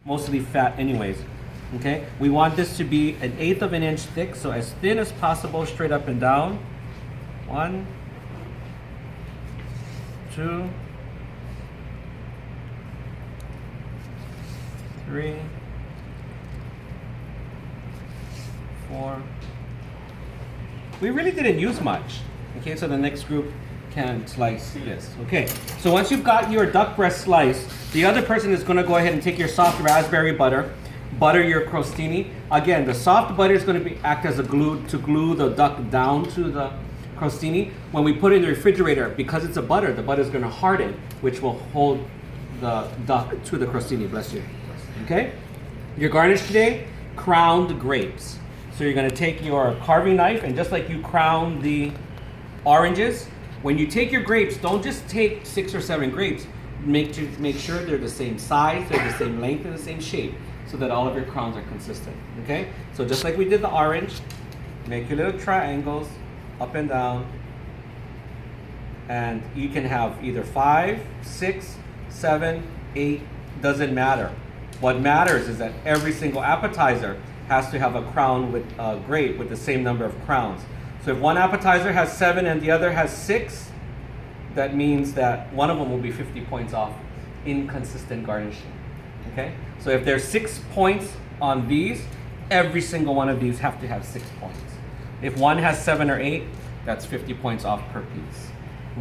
mostly fat anyways. Okay, we want this to be 1/8 of an inch thick, so as thin as possible, straight up and down. 1, 2, 3, 4. We really didn't use much. Okay, so the next group can slice this. Okay, so once you've got your duck breast sliced, the other person is going to go ahead and take your soft raspberry butter, butter your crostini. Again, the soft butter is going to act as a glue to glue the duck down to the crostini. When we put it in the refrigerator, because it's a butter, the butter is going to harden, which will hold the duck to the crostini. Bless you. Okay, your garnish today, crowned grapes. So you're going to take your carving knife, and just like you crown the oranges, when you take your grapes, don't just take 6 or 7 grapes. Make sure they're the same size, they're the same length, and the same shape, so that all of your crowns are consistent. Okay? So just like we did the orange, make your little triangles up and down, and you can have either 5, 6, 7, 8, doesn't matter. What matters is that every single appetizer has to have a crown with a grape with the same number of crowns. So if one appetizer has 7 and the other has 6, that means that one of them will be 50 points off inconsistent garnishing. Okay? So if there's 6 points on these, every single one of these have to have 6 points. If one has 7 or 8, that's 50 points off per piece.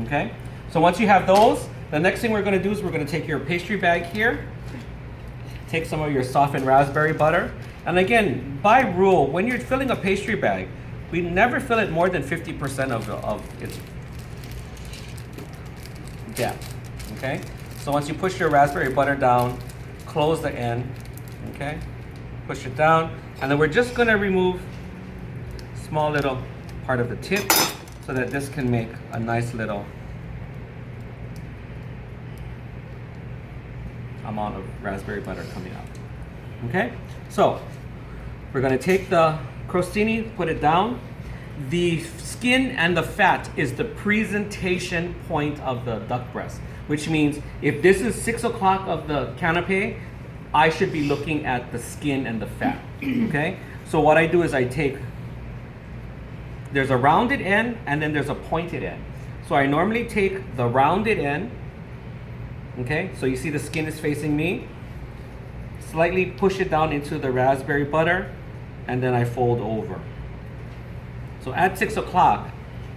Okay? So once you have those, the next thing we're going to do is we're going to take your pastry bag here, take some of your softened raspberry butter, and again, by rule, when you're filling a pastry bag, we never fill it more than 50% of its depth. Okay? So once you push your raspberry butter down, close the end. Okay? Push it down, and then we're just going to remove small little part of the tip so that this can make a nice little amount of raspberry butter coming out. Okay? So we're going to take the crostini, put it down. The skin and the fat is the presentation point of the duck breast, which means if this is 6 o'clock of the canape, I should be looking at the skin and the fat. Okay? So what I do is I take, there's a rounded end and then there's a pointed end. So I normally take the rounded end. Okay? So you see the skin is facing me. Slightly push it down into the raspberry butter, and then I fold over. So at 6 o'clock,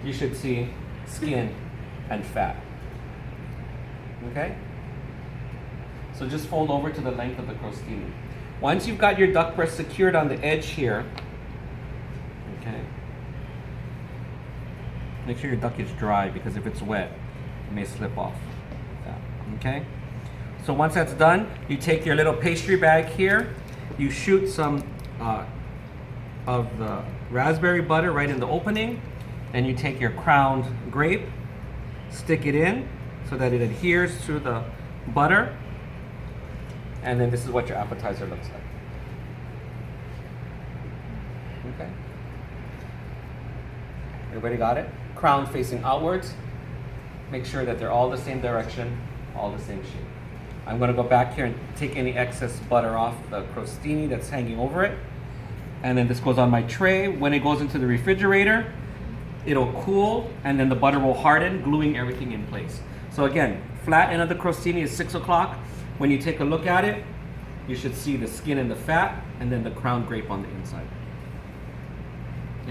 you should see skin and fat. Okay? So just fold over to the length of the crostini. Once you've got your duck breast secured on the edge here, okay, make sure your duck is dry, because if it's wet, it may slip off. Okay? So once that's done, you take your little pastry bag here, you shoot some of the raspberry butter right in the opening, and you take your crowned grape, stick it in so that it adheres to the butter, and then this is what your appetizer looks like. Okay? Everybody got it? Crown facing outwards. Make sure that they're all the same direction, all the same shape. I'm going to go back here and take any excess butter off the crostini that's hanging over it. And then this goes on my tray. When it goes into the refrigerator, it'll cool, and then the butter will harden, gluing everything in place. So again, flat end of the crostini is 6 o'clock. When you take a look at it, you should see the skin and the fat, and then the crowned grape on the inside.